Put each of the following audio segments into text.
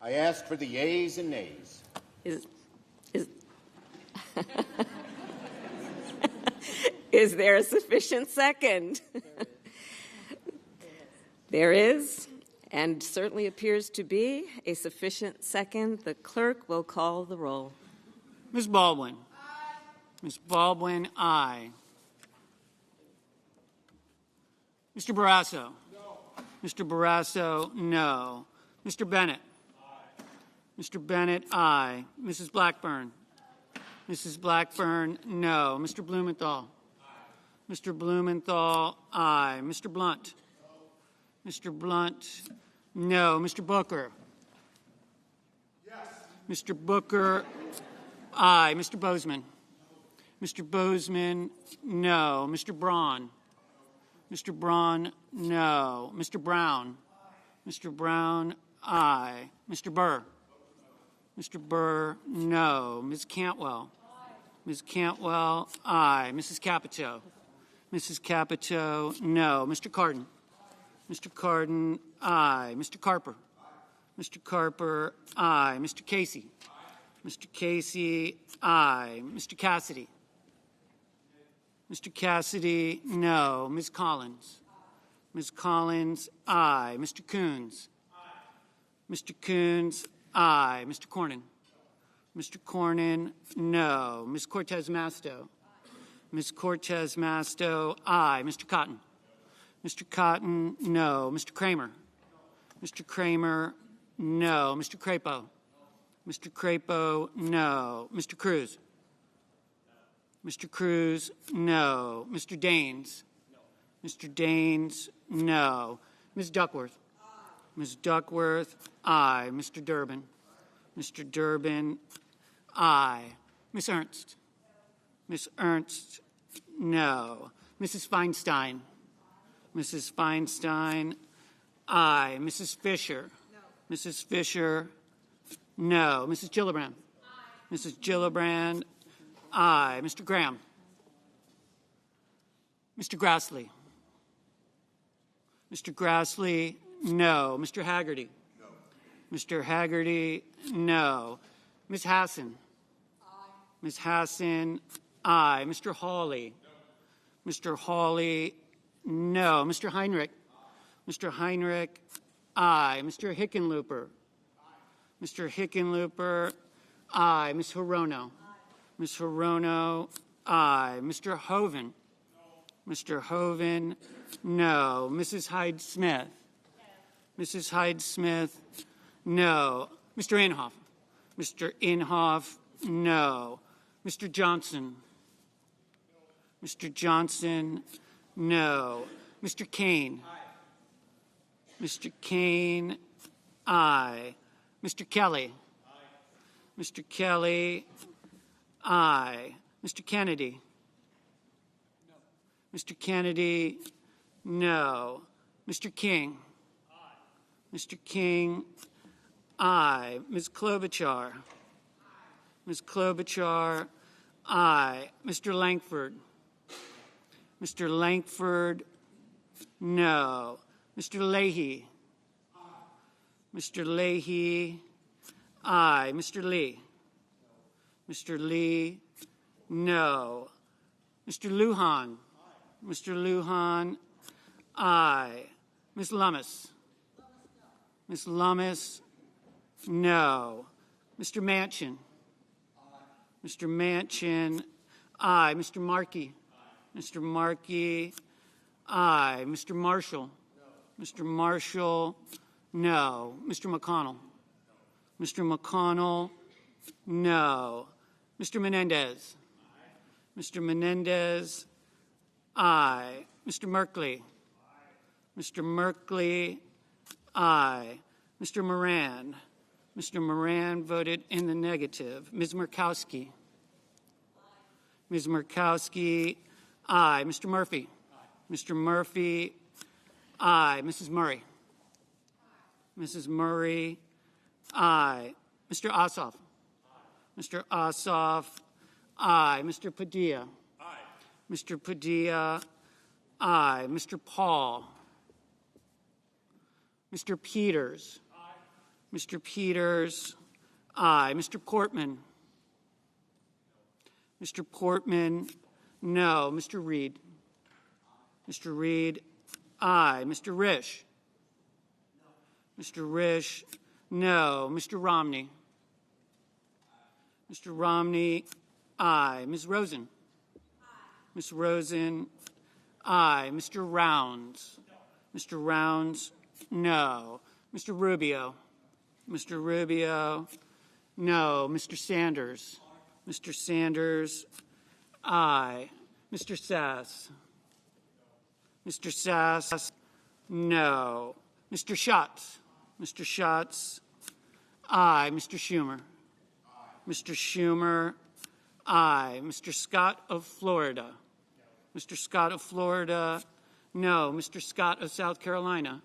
I ask for the yeas and nays. Is there a sufficient second? There is, and certainly appears to be, a sufficient second. The clerk will call the roll. Ms. Baldwin. Aye. Ms. Baldwin, aye. Mr. Barrasso. No. Mr. Barrasso, no. Mr. Bennett. Aye. Mr. Bennett, aye. Mrs. Blackburn. Mrs. Blackburn, no. Mr. Blumenthal. Aye. Mr. Blumenthal, aye. Mr. Blunt. No. Mr. Blunt, no. Mr. Booker. Yes. Mr. Booker, aye. Mr. Bozeman. No. Mr. Bozeman, no. Mr. Braun. Mr. Braun, no. Mr. Brown. Aye. Mr. Brown, aye. Mr. Burr. Mr. Burr, no. Ms. Cantwell. Aye. Ms. Cantwell, aye. Mrs. Capito. Mrs. Capito, no. Mr. Cardin. Aye. Mr. Cardin, aye. Mr. Carper. Aye. Mr. Carper, aye. Mr. Casey. Aye. Mr. Casey, aye. Mr. Cassidy. Mr. Cassidy, no. Ms. Collins. Aye. Ms. Collins, aye. Mr. Coons. Aye. Mr. Coons, aye. Mr. Cornyn. No. Mr. Cornyn, no. Ms. Cortez Masto. Aye. Ms. Cortez Masto, aye. Mr. Cotton. No. Mr. Cotton, no. Mr. Kramer. No. Mr. Kramer, no. Mr. Crapo. No. Mr. Crapo, no. Mr. Cruz. Mr. Cruz, no. Mr. Daines. No. Mr. Daines, no. Ms. Duckworth. Aye. Ms. Duckworth, aye. Mr. Durbin. Aye. Mr. Durbin, aye. Ms. Ernst. Ms. Ernst, no. Mrs. Feinstein. Mrs. Feinstein, aye. Mrs. Fisher. No. Mrs. Fisher, no. Mrs. Gillibrand. Aye. Mrs. Gillibrand, aye. Mr. Graham. Mr. Grassley. Mr. Grassley, no. Mr. Haggerty. No. Mr. Haggerty, no. Ms. Hassan. Aye. Ms. Hassan, aye. Mr. Hawley. No. Mr. Hawley, no. Mr. Heinrich. Aye. Mr. Heinrich, aye. Mr. Hickenlooper. Aye. Mr. Hickenlooper, aye. Ms. Hirono. Ms. Hirono, aye. Mr. Hoven. No. Mr. Hoven, no. Mrs. Hyde-Smith. No. Mrs. Hyde-Smith, no. Mr. Inhofe. Mr. Inhofe, no. Mr. Johnson. No. Mr. Johnson, no. Mr. Kane. Aye. Mr. Kane, aye. Mr. Kelly. Aye. Mr. Kelly, aye. Mr. Kennedy. No. Mr. Kennedy, no. Mr. King. Aye. Mr. King, aye. Ms. Klobuchar. Aye. Ms. Klobuchar, aye. Mr. Langford. Mr. Langford, no. Mr. Leahy. Aye. Mr. Leahy, aye. Mr. Lee. Mr. Lee, no. Mr. Lujan. Aye. Mr. Lujan, aye. Ms. Lummis. Ms. Lummis, no. Mr. Manchin. Aye. Mr. Manchin, aye. Mr. Markey. Aye. Mr. Markey, aye. Mr. Marshall. No. Mr. Marshall, no. Mr. McConnell. No. Mr. McConnell, no. Mr. Menendez. Aye. Mr. Menendez, aye. Mr. Merkley. Aye. Mr. Merkley, aye. Mr. Moran. Mr. Moran voted in the negative. Ms. Murkowski. Aye. Ms. Murkowski, aye. Mr. Murphy. Aye. Mr. Murphy, aye. Mrs. Murray. Aye. Mrs. Murray, aye. Mr. Ossoff. Aye. Mr. Ossoff, aye. Mr. Padilla. Aye. Mr. Padilla, aye. Mr. Paul. Mr. Peters. Aye. Mr. Peters, aye. Mr. Portman? Mr. Portman, no. Mr. Reed? Mr. Reed, aye. Mr. Risch? Mr. Risch, no. Mr. Romney? Mr. Romney, aye. Ms. Rosen? Ms. Rosen, aye. Mr. Rounds? Mr. Rounds, no. Mr. Rubio? Mr. Rubio, no. Mr. Sanders? Mr. Sanders, aye. Mr. Sass? Mr. Sass, no. Mr. Schatz? Mr. Schatz, aye. Mr. Schumer? Mr. Schumer, aye. Mr. Scott of Florida? Mr. Scott of Florida, no. Mr. Scott of South Carolina?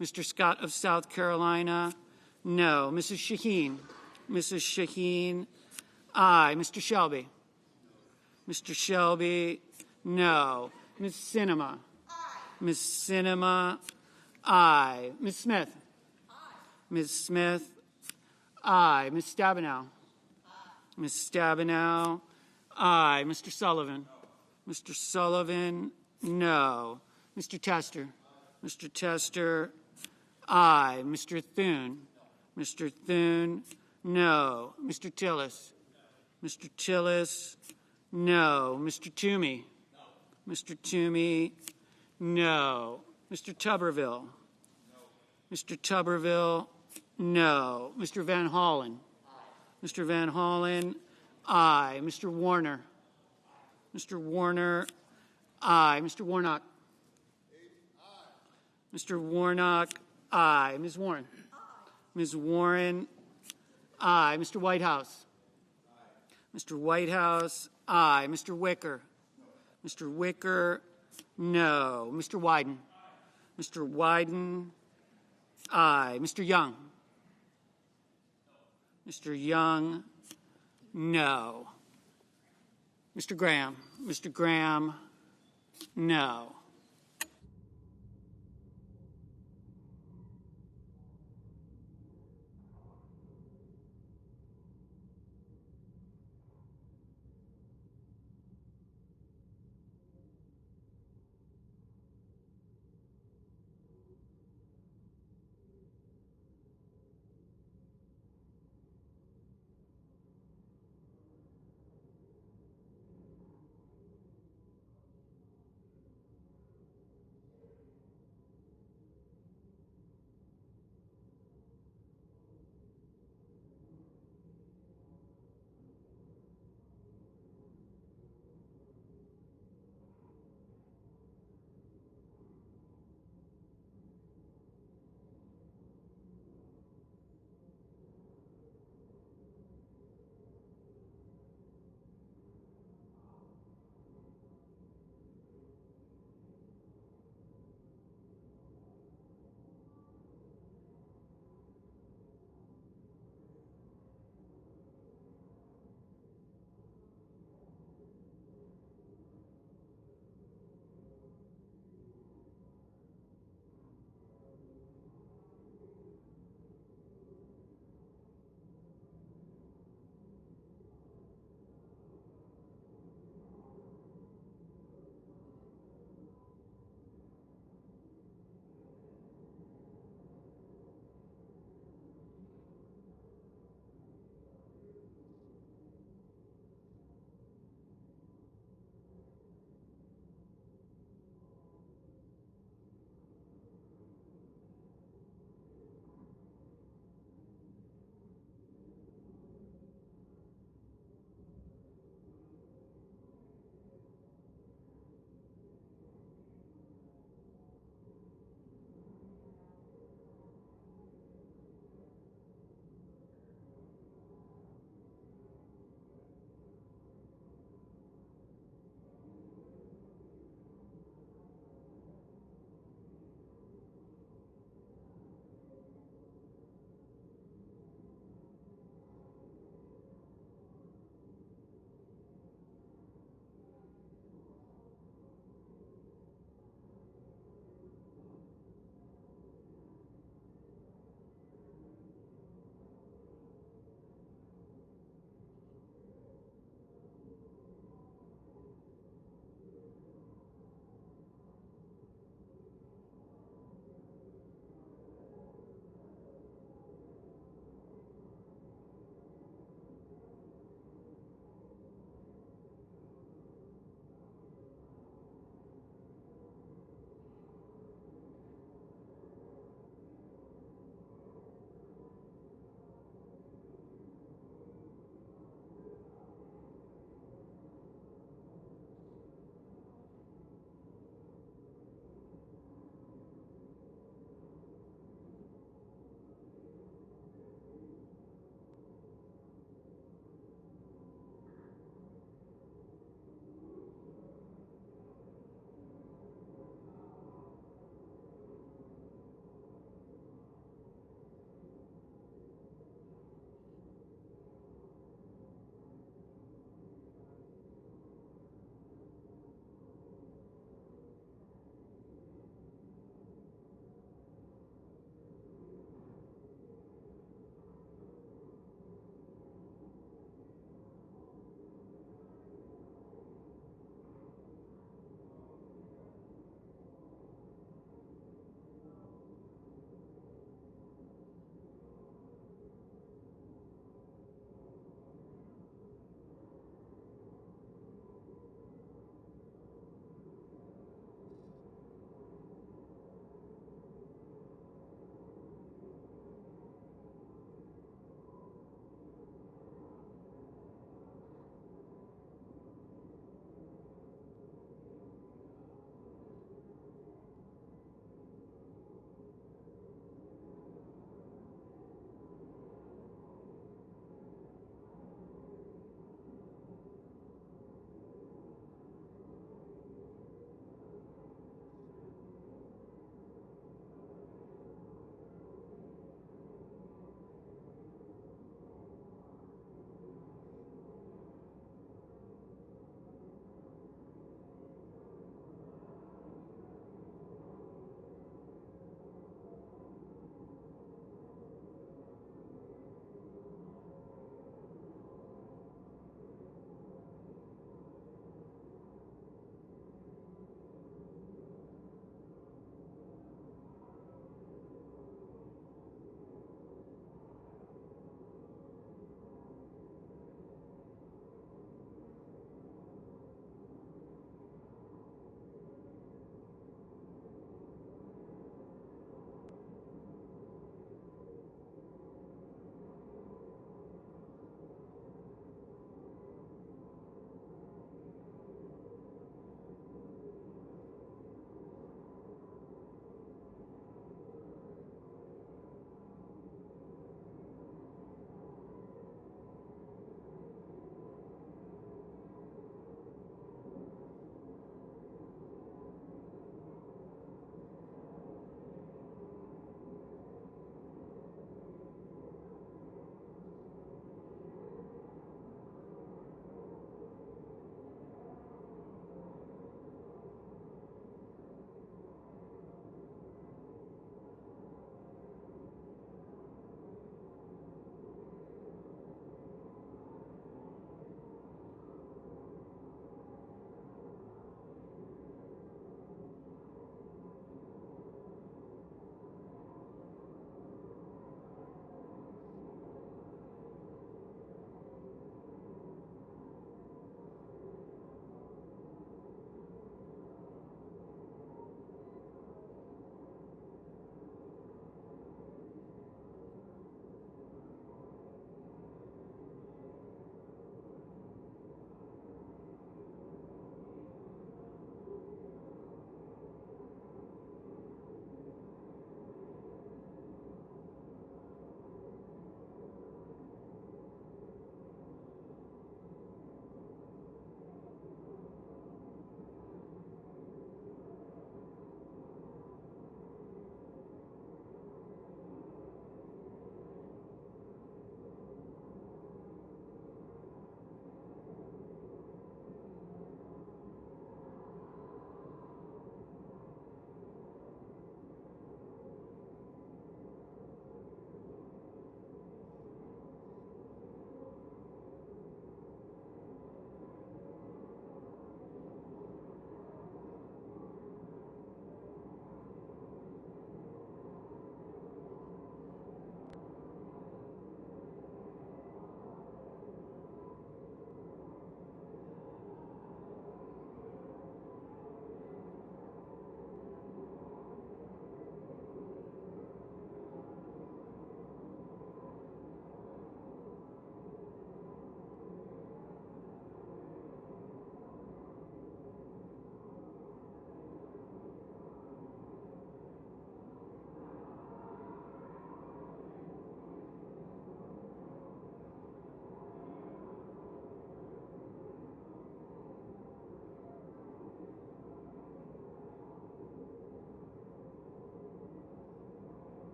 Mr. Scott of South Carolina, no. Mrs. Shaheen? Mrs. Shaheen, aye. Mr. Shelby? Mr. Shelby, no. Ms. Sinema? Ms. Sinema, aye. Ms. Smith? Ms. Smith, aye. Ms. Stabenow? Ms. Stabenow, aye. Mr. Sullivan? Mr. Sullivan, no. Mr. Tester? Mr. Tester, aye. Mr. Thune? Mr. Thune, no. Mr. Tillis? Mr. Tillis, no. Mr. Toomey? Mr. Toomey, no. Mr. Tuberville? Mr. Tuberville, no. Mr. Van Hollen? Mr. Van Hollen, aye. Mr. Warner? Mr. Warner, aye. Mr. Warnock? Mr. Warnock, aye. Ms. Warren? Ms. Warren, aye. Mr. Whitehouse? Mr. Whitehouse, aye. Mr. Wicker? Mr. Wicker, no. Mr. Wyden? Mr. Wyden, aye. Mr. Young? Mr. Young, no. Mr. Graham? Mr. Graham, no.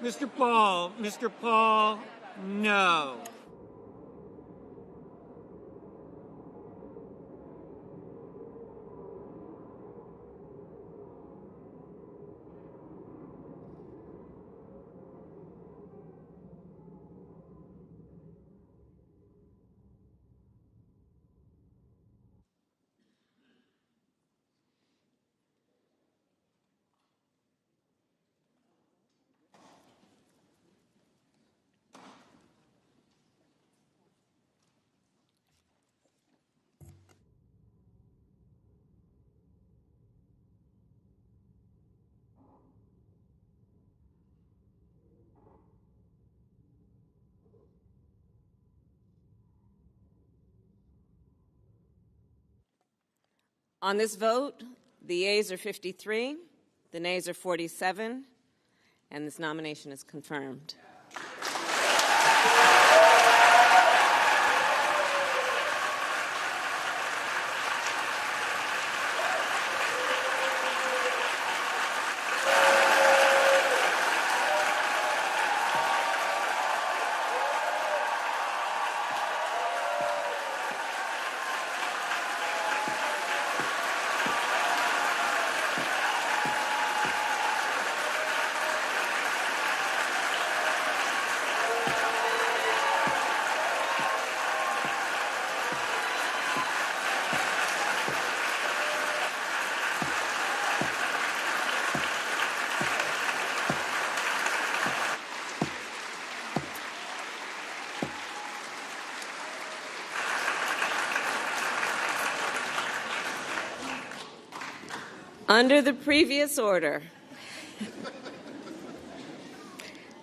Mr. Paul, no. On this vote, the yeas are 53, the nays are 47, and this nomination is confirmed. Under the previous order,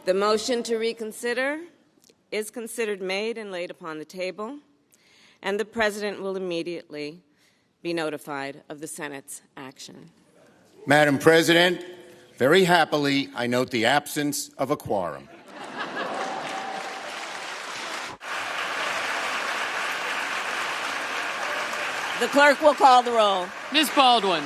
the motion to reconsider is considered made and laid upon the table, and the President will immediately be notified of the Senate's action. Madam President, very happily, I note the absence of a quorum. The clerk will call the roll. Ms. Baldwin.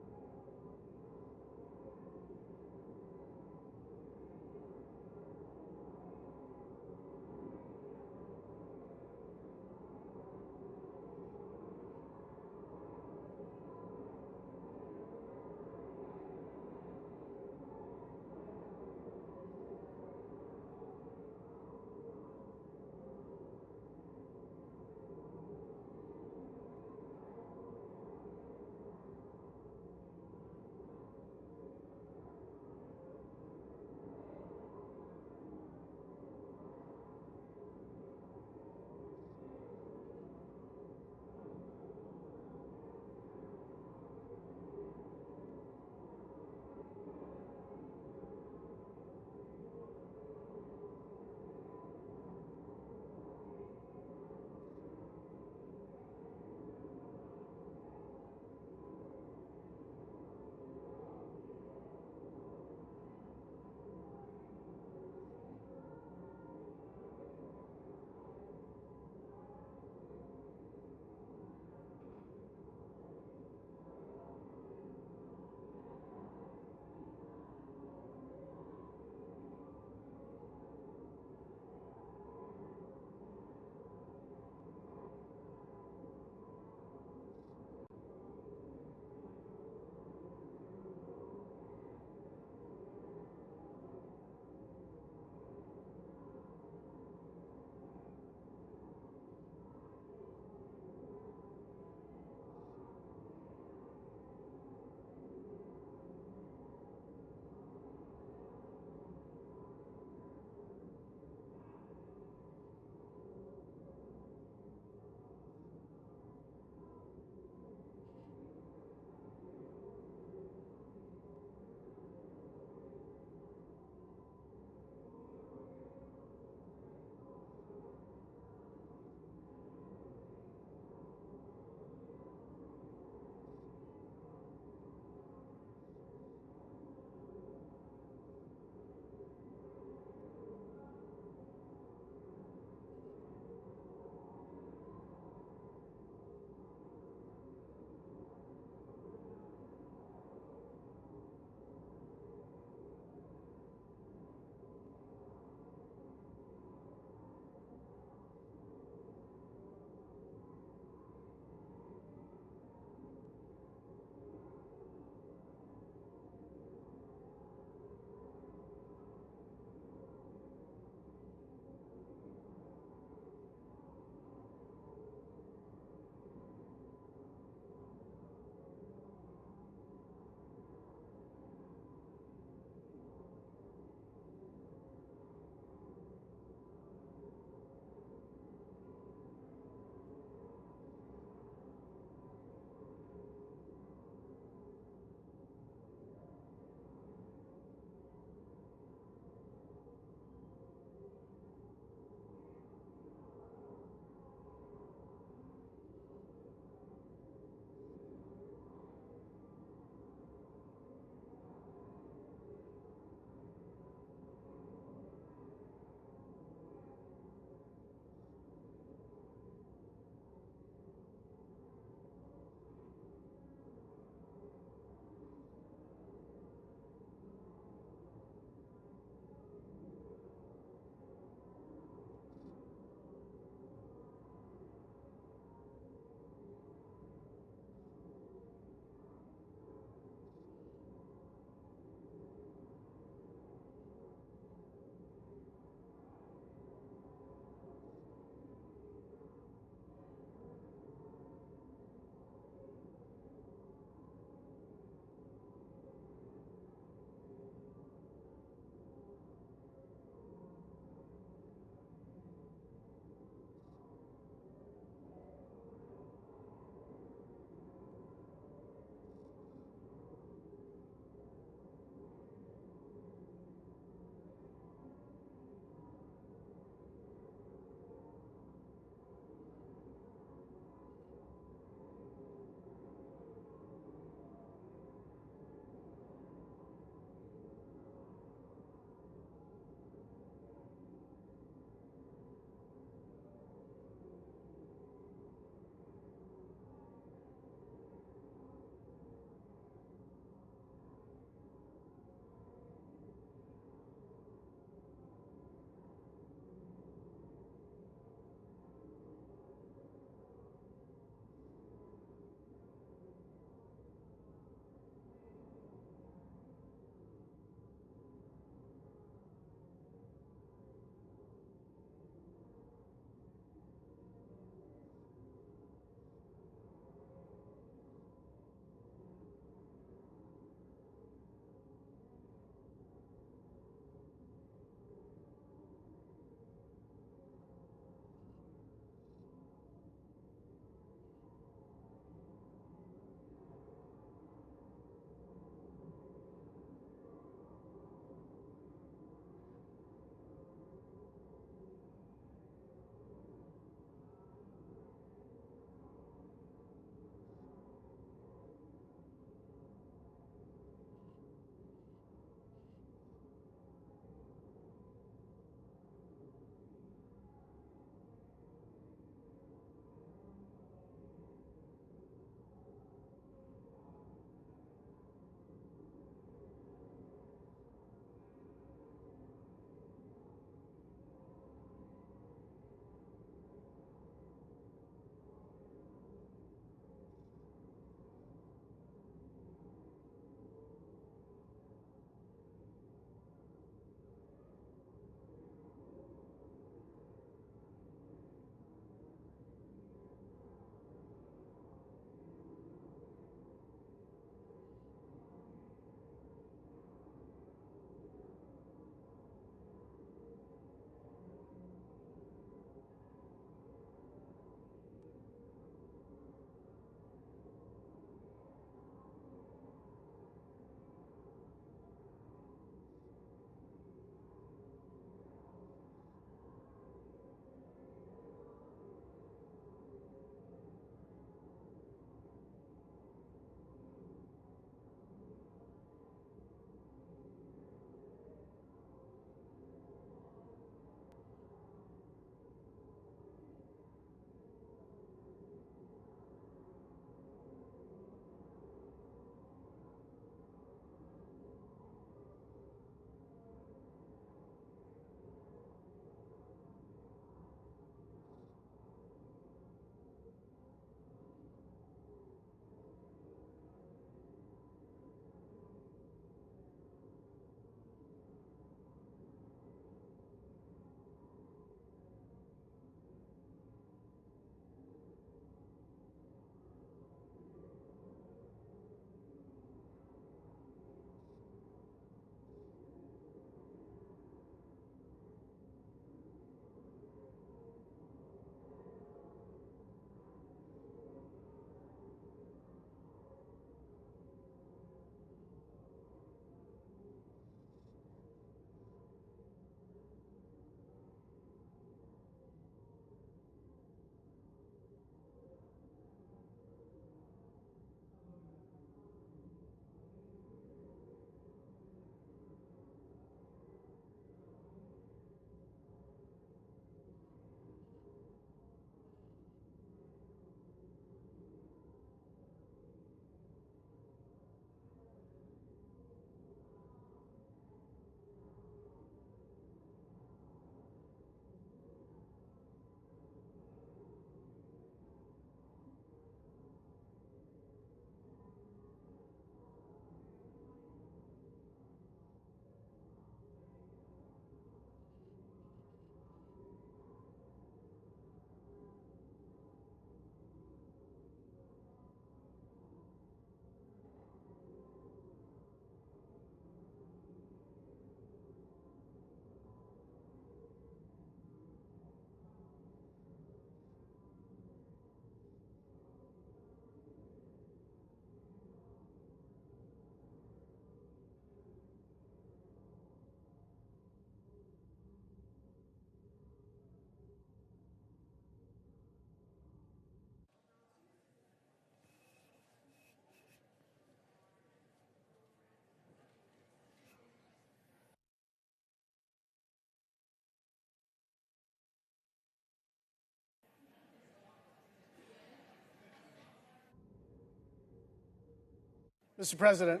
Mr. President.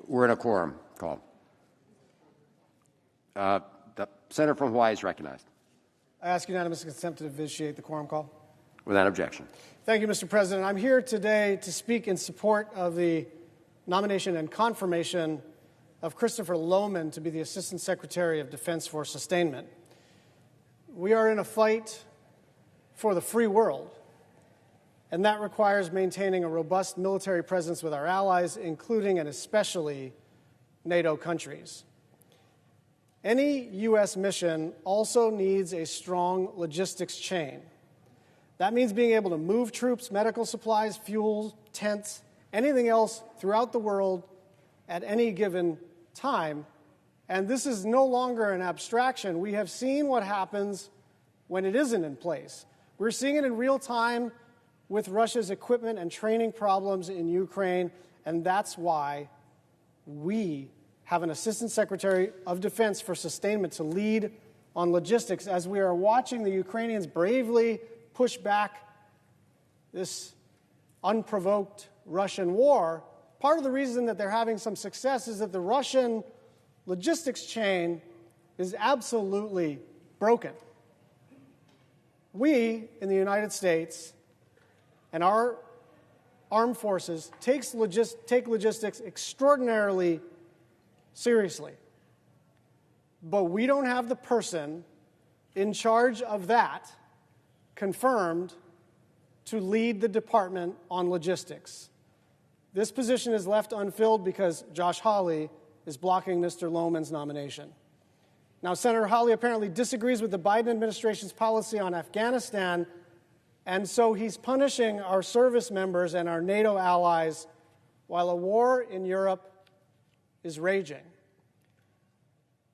We're in a quorum call. The senator from Hawaii is recognized. I ask unanimous consent to initiate the quorum call. Without objection. Thank you, Mr. President. I'm here today to speak in support of the nomination and confirmation of Christopher Lohman to be the Assistant Secretary of Defense for Sustainment. We are in a fight for the free world, and that requires maintaining a robust military presence with our allies, including and especially NATO countries. Any U.S. mission also needs a strong logistics chain. That means being able to move troops, medical supplies, fuel, tents, anything else throughout the world at any given time. And this is no longer an abstraction. We have seen what happens when it isn't in place. We're seeing it in real time with Russia's equipment and training problems in Ukraine, and that's why we have an Assistant Secretary of Defense for Sustainment to lead on logistics as we are watching the Ukrainians bravely push back this unprovoked Russian war. Part of the reason that they're having some success is that the Russian logistics chain is absolutely broken. We in the United States and our armed forces take logistics extraordinarily seriously. But we don't have the person in charge of that confirmed to lead the department on logistics. This position is left unfilled because Josh Hawley is blocking Mr. Lohman's nomination. Now, Senator Hawley apparently disagrees with the Biden administration's policy on Afghanistan, and so he's punishing our service members and our NATO allies while a war in Europe is raging.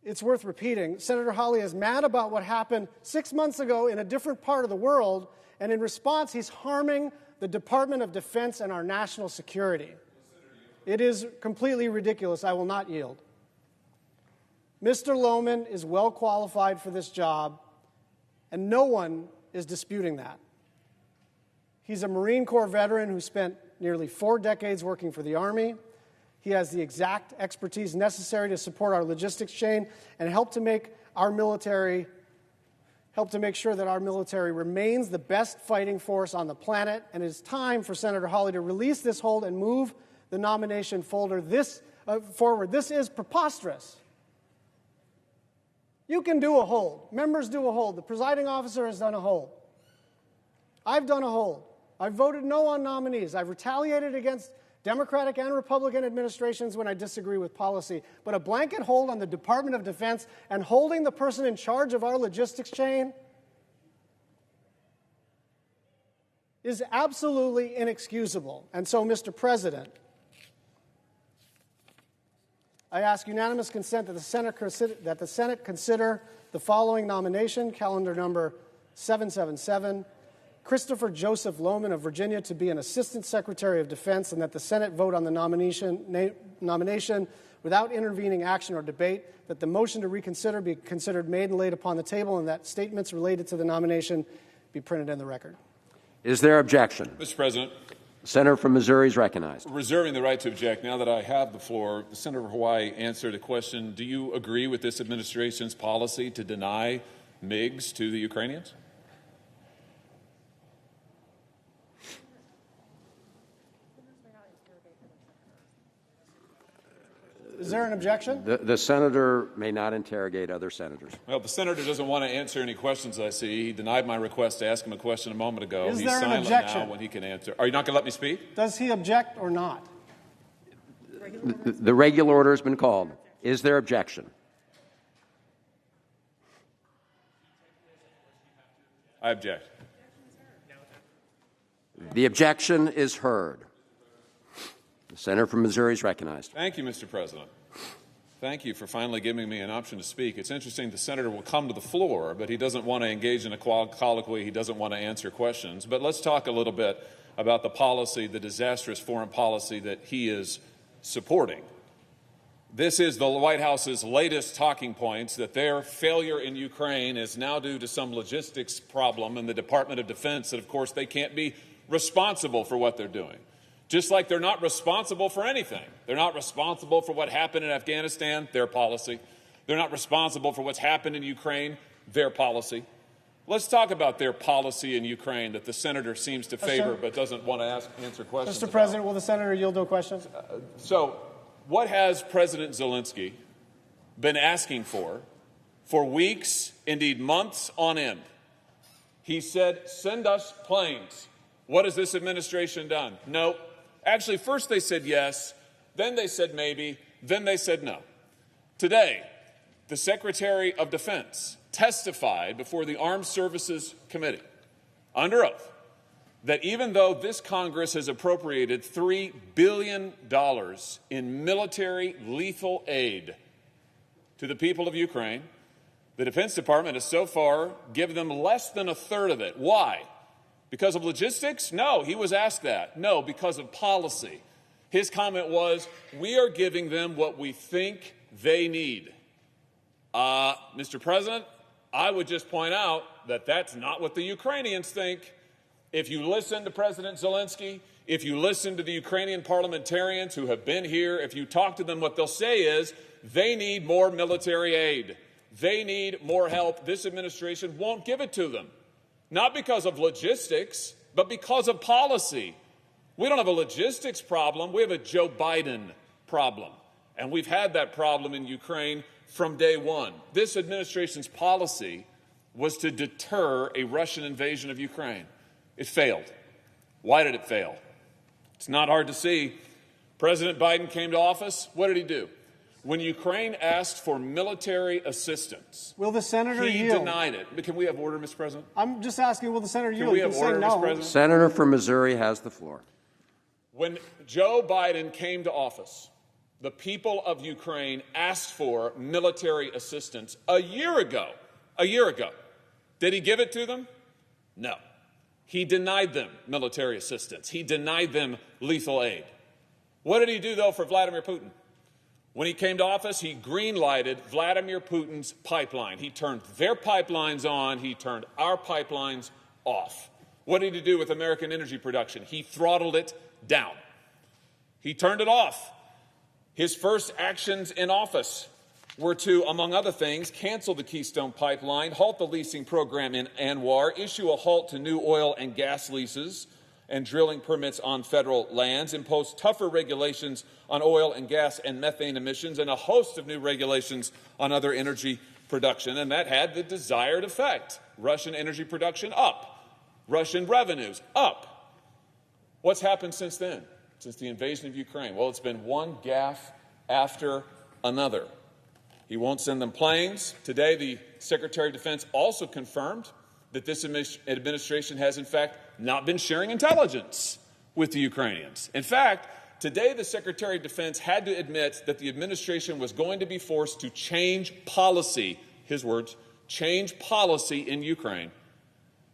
It's worth repeating. Senator Hawley is mad about what happened 6 months ago in a different part of the world, and in response, he's harming the Department of Defense and our national security. It is completely ridiculous. I will not yield. Mr. Lohman is well qualified for this job, and no one is disputing that. He's a Marine Corps veteran who spent nearly 4 decades working for the Army. He has the exact expertise necessary to support our logistics chain and help to make sure that our military remains the best fighting force on the planet. And it is time for Senator Hawley to release this hold and move the nomination forward. This is preposterous. You can do a hold. Members do a hold. The presiding officer has done a hold. I've done a hold. I've voted no on nominees. I've retaliated against Democratic and Republican administrations when I disagree with policy. But a blanket hold on the Department of Defense and holding the person in charge of our logistics chain is absolutely inexcusable. And so, Mr. President, I ask unanimous consent that the Senate consider the following nomination, calendar number 777, Christopher Joseph Lohman of Virginia to be an Assistant Secretary of Defense, and that the Senate vote on the nomination without intervening action or debate, that the motion to reconsider be considered made and laid upon the table, and that statements related to the nomination be printed in the record. Is there objection? Mr. President. The senator from Missouri is recognized. Reserving the right to object, now that I have the floor, the senator from Hawaii answered a question. Do you agree with this administration's policy to deny MiGs to the Ukrainians? Is there an objection? The senator may not interrogate other senators. Well, the senator doesn't want to answer any questions, I see. He denied my request to ask him a question a moment ago. Is He's there an silent objection? now when he can answer. Are you not going to let me speak? Does he object or not? The regular order has been called. Is there objection? I object. The objection is heard. The senator from Missouri is recognized. Thank you, Mr. President. Thank you for finally giving me an option to speak. It's interesting the senator will come to the floor, but he doesn't want to engage in a colloquy. He doesn't want to answer questions. But let's talk a little bit about the policy, the disastrous foreign policy that he is supporting. This is the White House's latest talking points, that their failure in Ukraine is now due to some logistics problem in the Department of Defense, that, of course, they can't be responsible for what they're doing. Just like they're not responsible for anything. They're not responsible for what happened in Afghanistan, their policy. They're not responsible for what's happened in Ukraine, their policy. Let's talk about their policy in Ukraine that the senator seems to favor but doesn't want to answer questions Mr. President, will the senator yield to questions? So what has President Zelensky been asking for weeks, indeed months on end? He said, send us planes. What has this administration done? No. Actually, first they said yes, then they said maybe, then they said no. Today, the Secretary of Defense testified before the Armed Services Committee under oath that even though this Congress has appropriated $3 billion in military lethal aid to the people of Ukraine, the Defense Department has so far given them less than a third of it. Why? Because of logistics? No, he was asked that. No, because of policy. His comment was, we are giving them what we think they need. Mr. President, I would just point out that that's not what the Ukrainians think. If you listen to President Zelensky, if you listen to the Ukrainian parliamentarians who have been here, if you talk to them, what they'll say is they need more military aid. They need more help. This administration won't give it to them. Not because of logistics, but because of policy. We don't have a logistics problem. We have a Joe Biden problem. And we've had that problem in Ukraine from day one. This administration's policy was to deter a Russian invasion of Ukraine. It failed. Why did it fail? It's not hard to see. President Biden came to office. What did he do? When Ukraine asked for military assistance, will the senator he yield? denied it. But can we have order, Mr. President? I'm just asking, will the senator yield? Can we have You can say order, no. Mr. President? Senator from Missouri has the floor. When Joe Biden came to office, the people of Ukraine asked for military assistance a year ago. A year ago. Did he give it to them? No. He denied them military assistance. He denied them lethal aid. What did he do, though, for Vladimir Putin? When he came to office, he green-lighted Vladimir Putin's pipeline. He turned their pipelines on. He turned our pipelines off. What did he do with American energy production? He throttled it down. He turned it off. His first actions in office were to, among other things, cancel the Keystone Pipeline, halt the leasing program in Anwar, issue a halt to new oil and gas leases and drilling permits on federal lands, impose tougher regulations on oil and gas and methane emissions, and a host of new regulations on other energy production. And that had the desired effect. Russian energy production up. Russian revenues up. What's happened since then? Since the invasion of Ukraine? Well, it's been one gaffe after another. He won't send them planes. Today, the Secretary of Defense also confirmed that this administration has, in fact, not been sharing intelligence with the Ukrainians. In fact, today the Secretary of Defense had to admit that the administration was going to be forced to change policy, his words, change policy in Ukraine,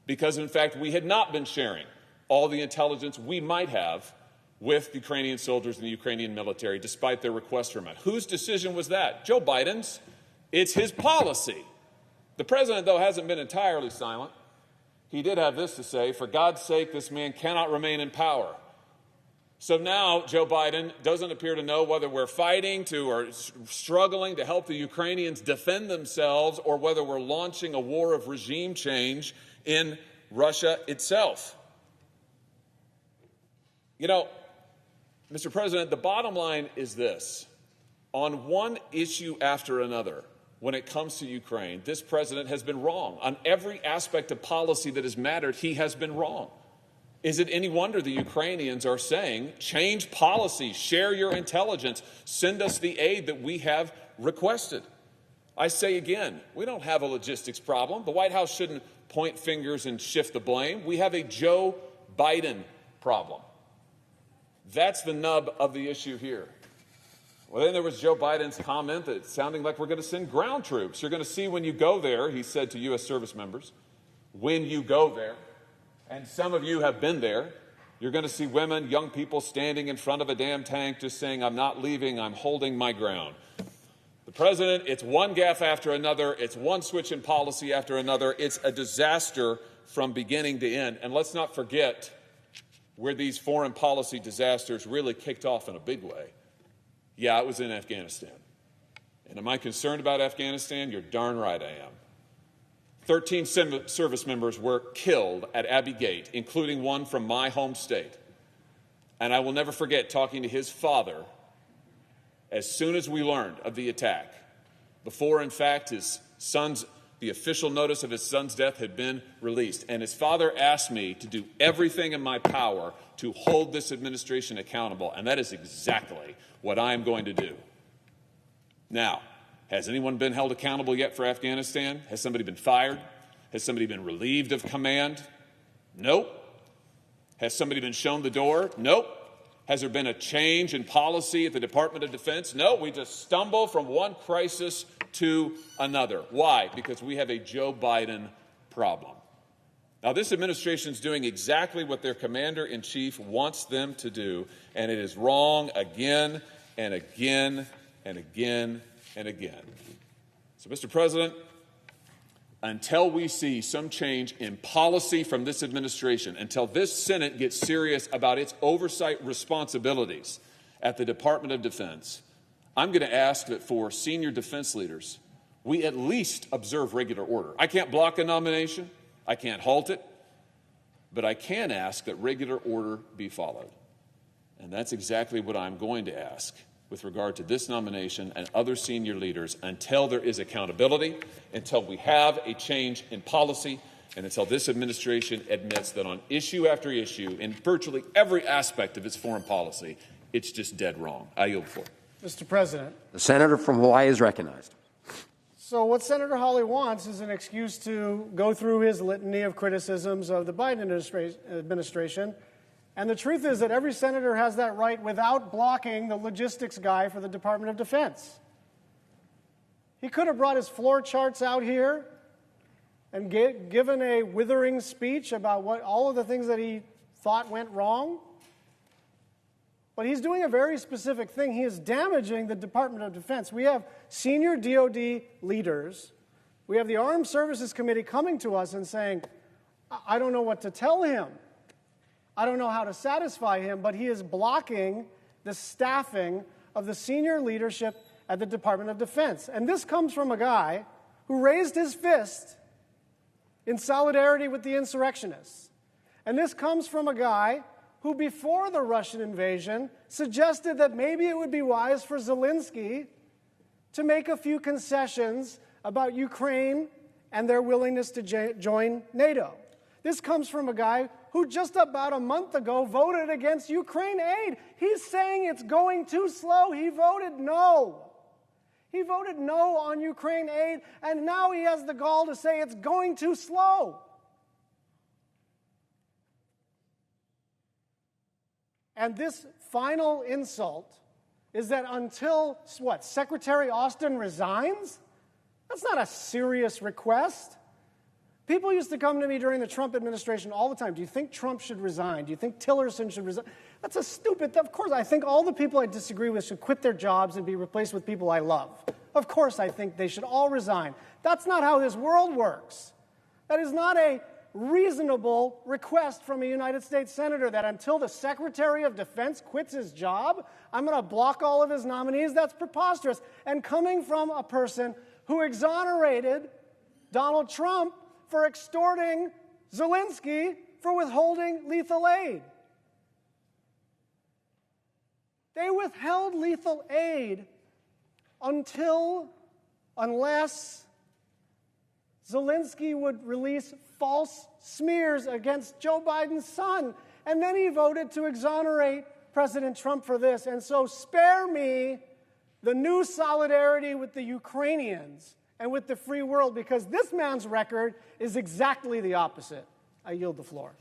because, in fact, we had not been sharing all the intelligence we might have with Ukrainian soldiers and the Ukrainian military, despite their request from it. Whose decision was that? Joe Biden's. It's his policy. The president, though, hasn't been entirely silent. He did have this to say: for God's sake, this man cannot remain in power. So now Joe Biden doesn't appear to know whether we're fighting or struggling to help the Ukrainians defend themselves, or whether we're launching a war of regime change in Russia itself. You know, Mr. President, the bottom line is this. On one issue after another, when it comes to Ukraine, this president has been wrong. On every aspect of policy that has mattered, he has been wrong. Is it any wonder the Ukrainians are saying, change policy, share your intelligence, send us the aid that we have requested? I say again, we don't have a logistics problem. The White House shouldn't point fingers and shift the blame. We have a Joe Biden problem. That's the nub of the issue here. Well, then there was Joe Biden's comment that it's sounding like we're going to send ground troops. You're going to see when you go there, he said to U.S. service members, when you go there, and some of you have been there, you're going to see women, young people standing in front of a damn tank just saying, I'm not leaving, I'm holding my ground. The president, it's one gaffe after another. It's one switch in policy after another. It's a disaster from beginning to end. And let's not forget, where these foreign policy disasters really kicked off in a big way, yeah, it was in Afghanistan. And am I concerned about Afghanistan? You're darn right I am. 13 service members were killed at Abbey Gate, including one from my home state. And I will never forget talking to his father as soon as we learned of the attack, before, in fact, the official notice of his son's death had been released. And his father asked me to do everything in my power to hold this administration accountable, and that is exactly what I am going to do. Now, has anyone been held accountable yet for Afghanistan? Has somebody been fired? Has somebody been relieved of command? Nope. Has somebody been shown the door? Nope. Has there been a change in policy at the Department of Defense? No, we just stumble from one crisis to another. Why? Because we have a Joe Biden problem. Now, this administration is doing exactly what their commander-in-chief wants them to do, and it is wrong again and again and again and again. So, Mr. President, until we see some change in policy from this administration, until this Senate gets serious about its oversight responsibilities at the Department of Defense, I'm going to ask that for senior defense leaders, we at least observe regular order. I can't block a nomination. I can't halt it. But I can ask that regular order be followed. And that's exactly what I'm going to ask with regard to this nomination and other senior leaders until there is accountability, until we have a change in policy, and until this administration admits that on issue after issue, in virtually every aspect of its foreign policy, it's just dead wrong. I yield the floor. Mr. President. The senator from Hawaii is recognized. So what Senator Hawley wants is an excuse to go through his litany of criticisms of the Biden administration. And the truth is that every senator has that right without blocking the logistics guy for the Department of Defense. He could have brought his floor charts out here and given a withering speech about all of the things that he thought went wrong. But he's doing a very specific thing. He is damaging the Department of Defense. We have senior DOD leaders. We have the Armed Services Committee coming to us and saying, I don't know what to tell him. I don't know how to satisfy him, but he is blocking the staffing of the senior leadership at the Department of Defense. And this comes from a guy who raised his fist in solidarity with the insurrectionists. And this comes from a guy who, before the Russian invasion, suggested that maybe it would be wise for Zelensky to make a few concessions about Ukraine and their willingness to join NATO. This comes from a guy who just about a month ago voted against Ukraine aid. He's saying it's going too slow. He voted no. He voted no on Ukraine aid, and now he has the gall to say it's going too slow. And this final insult is that until, Secretary Austin resigns? That's not a serious request. People used to come to me during the Trump administration all the time. Do you think Trump should resign? Do you think Tillerson should resign? That's a stupid, of course, I think all the people I disagree with should quit their jobs and be replaced with people I love. Of course, I think they should all resign. That's not how this world works. That is not a reasonable request from a United States Senator that until the Secretary of Defense quits his job, I'm going to block all of his nominees. That's preposterous. And coming from a person who exonerated Donald Trump for extorting Zelensky for withholding lethal aid. They withheld lethal aid unless Zelensky would release false smears against Joe Biden's son. And then he voted to exonerate President Trump for this. And so spare me the new solidarity with the Ukrainians and with the free world, because this man's record is exactly the opposite. I yield the floor.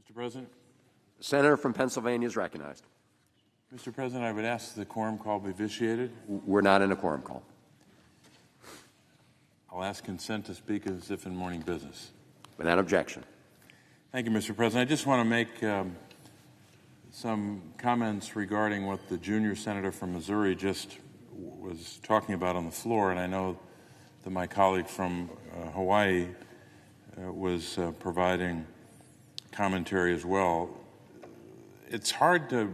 Mr. President. The senator from Pennsylvania is recognized. Mr. President, I would ask that the quorum call be vitiated. We're not in a quorum call. I'll ask consent to speak as if in morning business. Without objection. Thank you, Mr. President. I just want to make some comments regarding what the junior senator from Missouri just was talking about on the floor, and I know that my colleague from Hawaii was providing commentary as well. It's hard to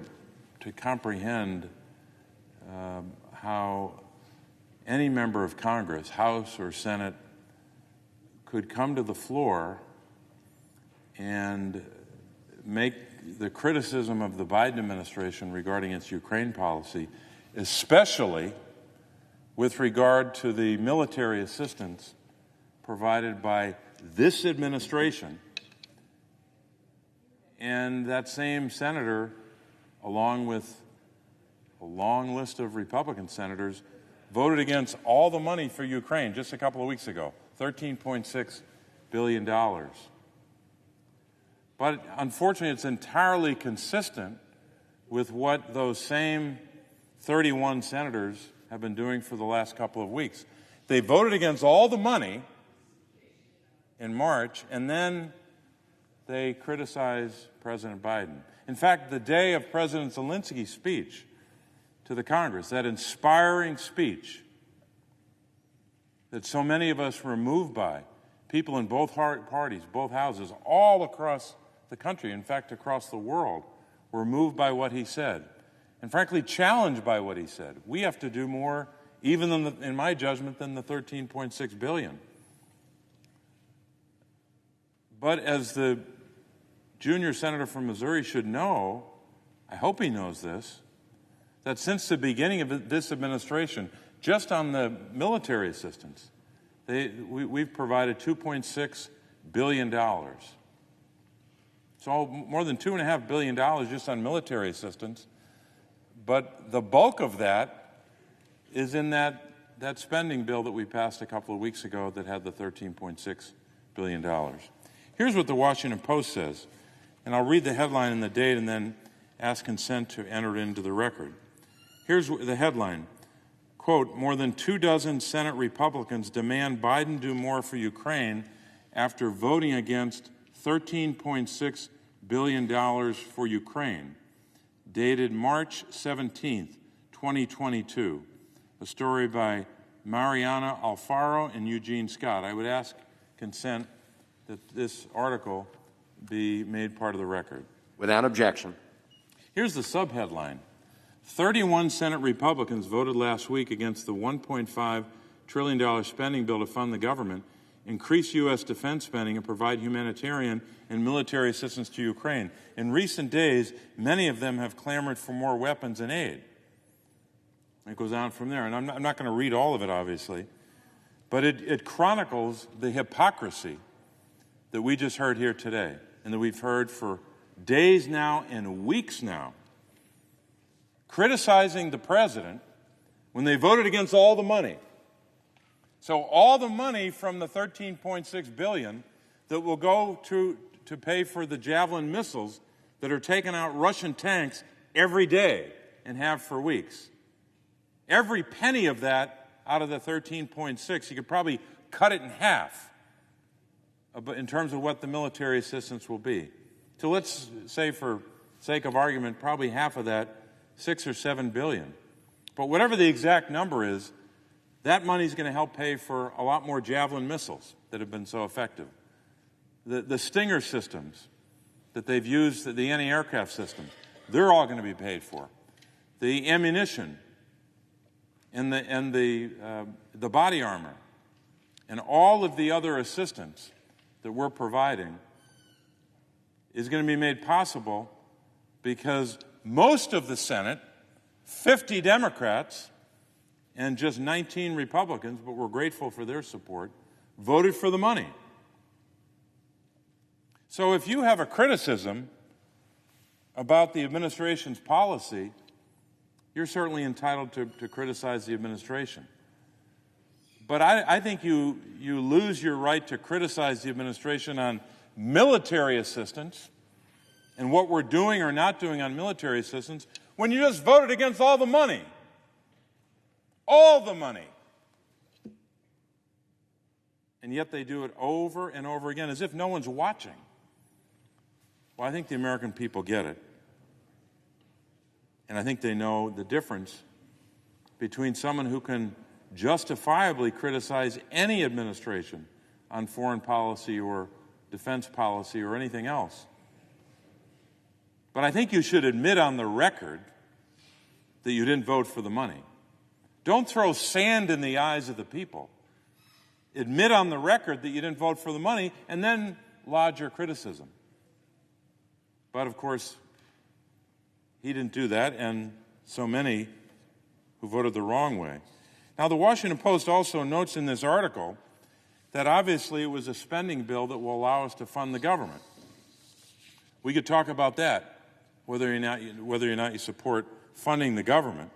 comprehend how any member of Congress, House or Senate, could come to the floor and make the criticism of the Biden administration regarding its Ukraine policy, especially with regard to the military assistance provided by this administration. And that same senator, along with a long list of Republican senators, voted against all the money for Ukraine just a couple of weeks ago, $13.6 billion. But unfortunately, it's entirely consistent with what those same 31 senators have been doing for the last couple of weeks. They voted against all the money in March, and then they criticize President Biden. In fact, the day of President Zelensky's speech to the Congress, that inspiring speech that so many of us were moved by, people in both parties, both houses, all across the country, in fact, across the world, were moved by what he said, and frankly, challenged by what he said. We have to do more, even in my judgment, than the $13.6 billion. But as the junior senator from Missouri should know, I hope he knows this, that since the beginning of this administration, just on the military assistance, we've provided $2.6 billion. So more than $2.5 billion just on military assistance. But the bulk of that is in that spending bill that we passed a couple of weeks ago that had the $13.6 billion. Here's what the Washington Post says, and I'll read the headline and the date and then ask consent to enter it into the record. Here's the headline. Quote, more than 24 Senate Republicans demand Biden do more for Ukraine after voting against $13.6 billion for Ukraine. Dated March 17th, 2022. A story by Mariana Alfaro and Eugene Scott. I would ask consent that this article be made part of the record. Without objection. Here's the subheadline. 31 Senate Republicans voted last week against the $1.5 trillion spending bill to fund the government, increase U.S. defense spending, and provide humanitarian and military assistance to Ukraine. In recent days, many of them have clamored for more weapons and aid. It goes on from there, and I'm not going to read all of it, obviously, but it chronicles the hypocrisy that we just heard here today and that we've heard for days now and weeks now, criticizing the president when they voted against all the money. So all the money from the $13.6 billion that will go to pay for the Javelin missiles that are taking out Russian tanks every day and have for weeks. Every penny of that out of the 13.6, you could probably cut it in half in terms of what the military assistance will be. So let's say, for sake of argument, probably half of that, $6 or $7 billion. But whatever the exact number is, that money is going to help pay for a lot more Javelin missiles that have been so effective. The Stinger systems that they've used, the anti-aircraft systems, they're all going to be paid for. The ammunition and the body armor and all of the other assistance that we're providing is going to be made possible because most of the Senate, 50 Democrats and just 19 Republicans, but we're grateful for their support, voted for the money. So if you have a criticism about the administration's policy, you're certainly entitled to criticize the administration. But I think you lose your right to criticize the administration on military assistance and what we're doing or not doing on military assistance when you just voted against all the money? All the money. And yet they do it over and over again as if no one's watching. Well, I think the American people get it. And I think they know the difference between someone who can justifiably criticize any administration on foreign policy or defense policy or anything else. But I think you should admit on the record that you didn't vote for the money. Don't throw sand in the eyes of the people. Admit on the record that you didn't vote for the money, and then lodge your criticism. But, of course, he didn't do that, and so many who voted the wrong way. Now, the Washington Post also notes in this article that obviously it was a spending bill that will allow us to fund the government. We could talk about that, whether or not you support funding the government.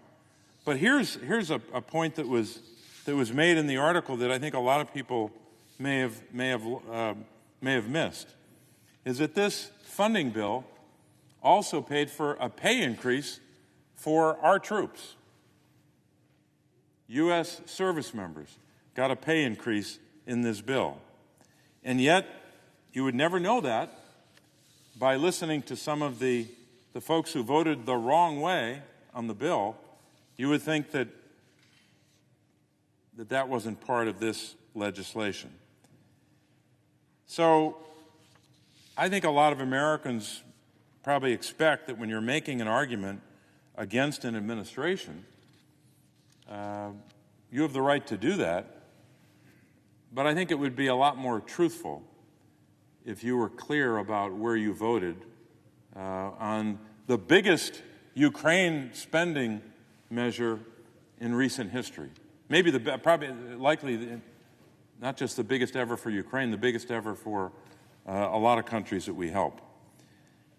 But here's a point that was made in the article that I think a lot of people may have missed, is that this funding bill also paid for a pay increase for our troops. U.S. service members got a pay increase in this bill. And yet, you would never know that by listening to some of the folks who voted the wrong way on the bill. You would think that wasn't part of this legislation. So I think a lot of Americans probably expect that when you're making an argument against an administration, you have the right to do that. But I think it would be a lot more truthful if you were clear about where you voted on the biggest Ukraine spending measure in recent history. Maybe likely not just the biggest ever for Ukraine, the biggest ever for a lot of countries that we help.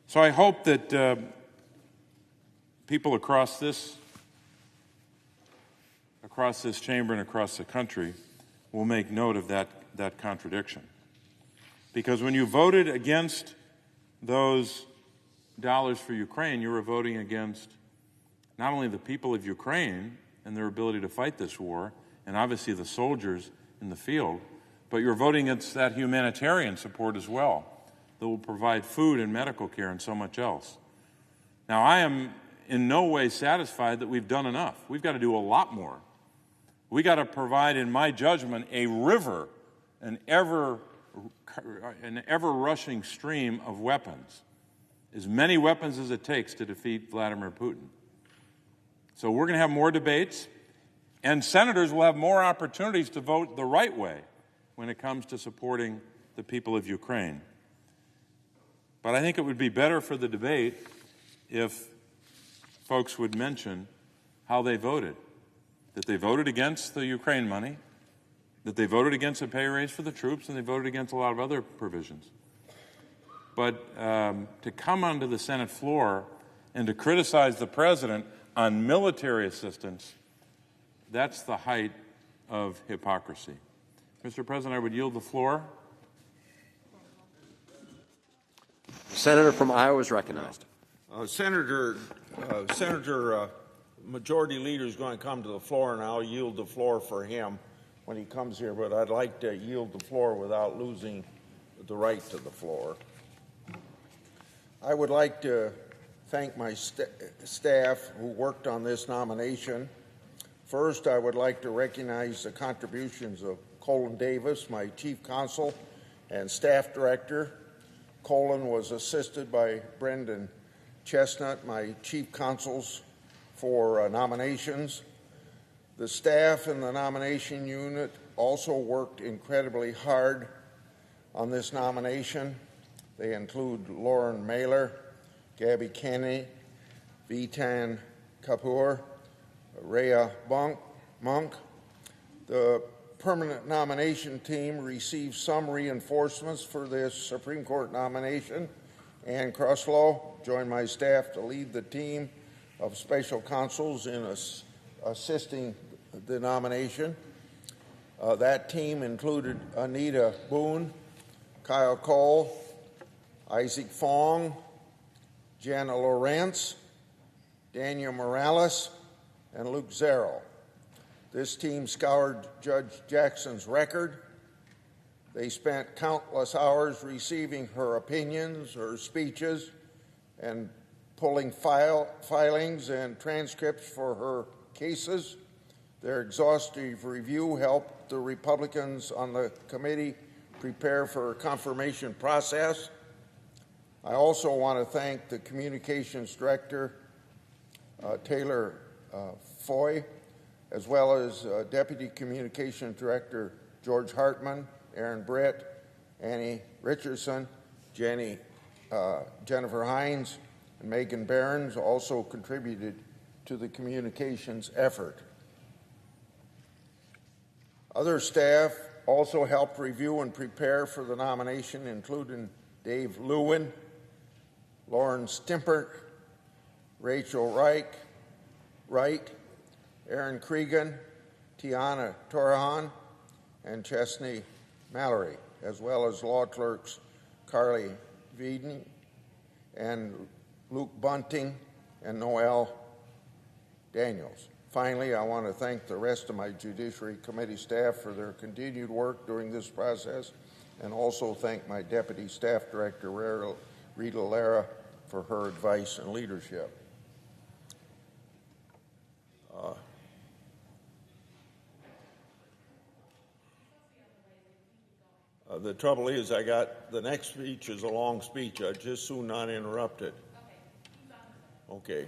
So I hope that people across this chamber and across the country will make note of that contradiction. Because when you voted against those dollars for Ukraine, you were voting against not only the people of Ukraine and their ability to fight this war, and obviously the soldiers in the field, but you're voting against that humanitarian support as well that will provide food and medical care and so much else. Now, I am in no way satisfied that we've done enough. We've got to do a lot more. We got to provide, in my judgment, a river, an ever-rushing stream of weapons, as many weapons as it takes to defeat Vladimir Putin. So we're going to have more debates, and senators will have more opportunities to vote the right way when it comes to supporting the people of Ukraine. But I think it would be better for the debate if folks would mention how they voted, that they voted against the Ukraine money, that they voted against a pay raise for the troops, and they voted against a lot of other provisions. But to come onto the Senate floor and to criticize the president on military assistance, that's the height of hypocrisy. Mr. President, I would yield the floor. The senator from Iowa is recognized. Senator Majority Leader is going to come to the floor, and I'll yield the floor for him when he comes here, but I'd like to yield the floor without losing the right to the floor. I would like to thank my staff who worked on this nomination. First, I would like to recognize the contributions of Colin Davis, my chief counsel and staff director. Colin was assisted by Brendan Chestnut, my chief counsels for nominations. The staff in the nomination unit also worked incredibly hard on this nomination. They include Lauren Mailer, Gabby Kenney, Vitan Kapoor, Rhea Monk. The permanent nomination team received some reinforcements for this Supreme Court nomination. Ann Croslow joined my staff to lead the team of special counsels in assisting the nomination. That team included Anita Boone, Kyle Cole, Isaac Fong, Jana Lawrence, Daniel Morales, and Luke Zero. This team scoured Judge Jackson's record. They spent countless hours receiving her opinions, her speeches, and pulling filings and transcripts for her cases. Their exhaustive review helped the Republicans on the committee prepare for a confirmation process. I also want to thank the Communications Director, Taylor Foy, as well as Deputy Communications Director George Hartman, Aaron Britt, Annie Richardson, Jennifer Hines, and Megan Behrens also contributed to the communications effort. Other staff also helped review and prepare for the nomination, including Dave Lewin, Lauren Stimpert, Rachel Wright, Aaron Cregan, Tiana Torrejon, and Chesney Mallory, as well as law clerks Carly Veeden and Luke Bunting and Noel Daniels. Finally, I want to thank the rest of my Judiciary Committee staff for their continued work during this process, and also thank my Deputy Staff Director, Rita Lara, for her advice and leadership. The trouble is, the next speech is a long speech. I'd just soon not interrupt it. Okay.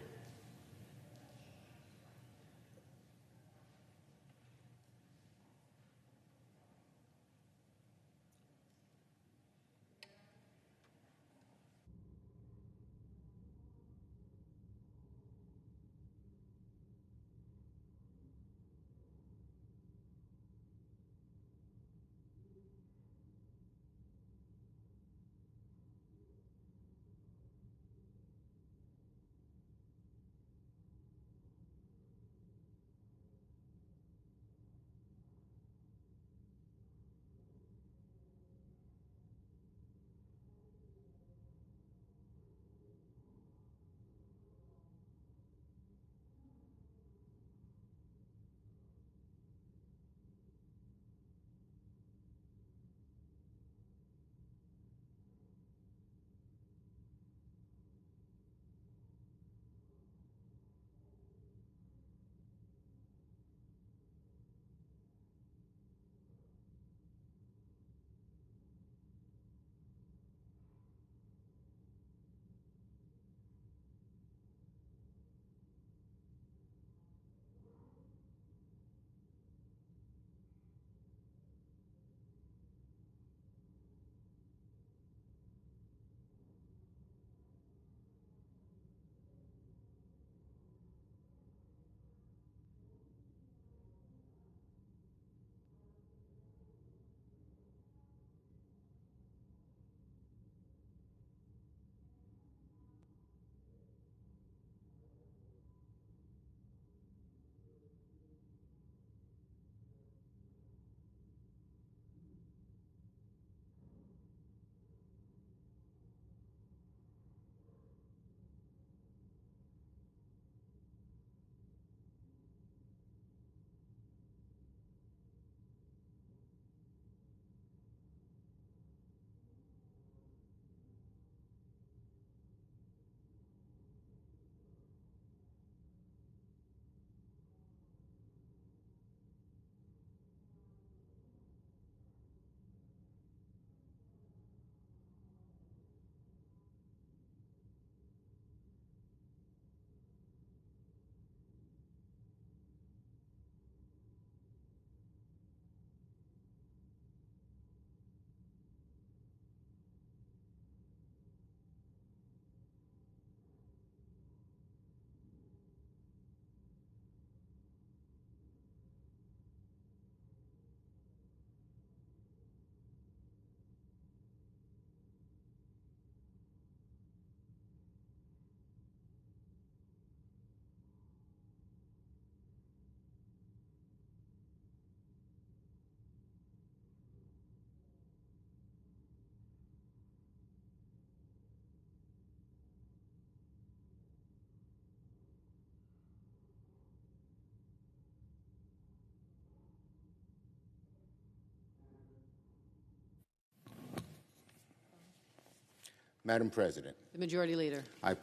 Madam President, The Majority Leader. I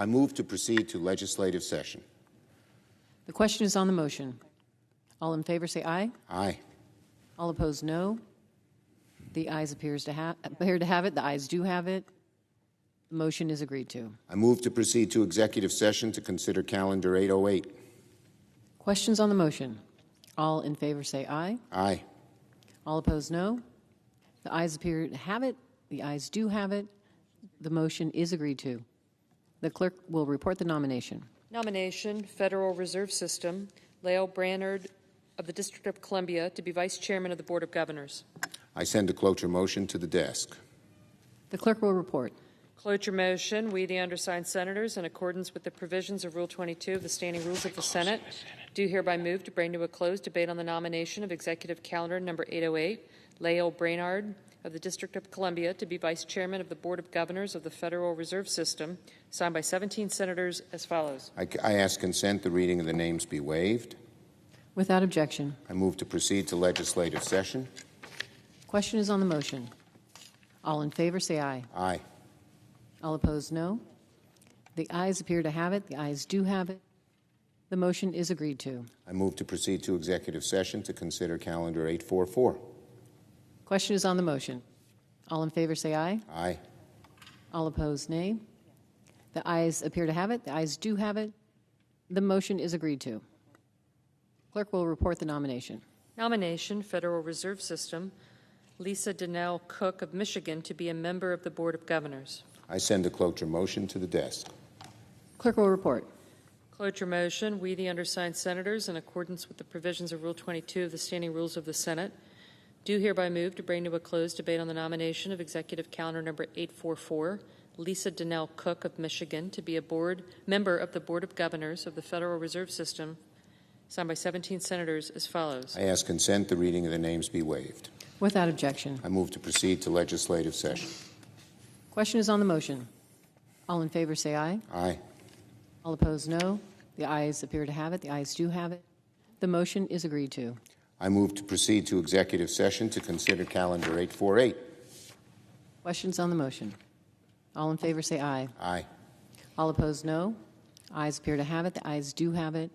move to proceed to legislative session. The question is on the motion. All in favor say aye. Aye. All opposed, no. The ayes appear to have it. The ayes do have it. The motion is agreed to. I move to proceed to executive session to consider calendar 808. Questions on the motion? All in favor say aye. Aye. All opposed, no. The ayes appear to have it. The ayes do have it. The motion is agreed to. The clerk will report the nomination. Nomination, Federal Reserve System, Lael Brainerd of the District of Columbia to be Vice Chairman of the Board of Governors. I send a cloture motion to the desk. The clerk will report. Cloture motion, we, the undersigned senators, in accordance with the provisions of Rule 22 of the Standing Rules of the Senate, do hereby move to bring to a close debate on the nomination of Executive Calendar Number 808, Lael Brainerd of the District of Columbia to be Vice Chairman of the Board of Governors of the Federal Reserve System, signed by 17 senators as follows. I ask consent the reading of the names be waived. Without objection. I move to proceed to legislative session. Question is on the motion. All in favor say aye. Aye. All opposed, no. The ayes appear to have it. The ayes do have it. The motion is agreed to. I move to proceed to executive session to consider calendar 844. Question is on the motion. All in favor say aye. Aye. All opposed, nay. The ayes appear to have it. The ayes do have it. The motion is agreed to. Clerk will report the nomination. Nomination, Federal Reserve System, Lisa Donnell Cook of Michigan to be a member of the Board of Governors. I send a cloture motion to the desk. Clerk will report. Cloture motion, we, the undersigned senators, in accordance with the provisions of Rule 22 of the Standing Rules of the Senate, do hereby move to bring to a close debate on the nomination of Executive Calendar Number 844, Lisa Donnell Cook of Michigan to be a member of the Board of Governors of the Federal Reserve System, signed by 17 senators as follows. I ask consent the reading of the names be waived. Without objection. I move to proceed to legislative session. Question is on the motion. All in favor say aye. Aye. All opposed, no. The ayes appear to have it. The ayes do have it. The motion is agreed to. I move to proceed to executive session to consider calendar 848. Questions on the motion. All in favor say aye. Aye. All opposed, no. Ayes appear to have it. The ayes do have it.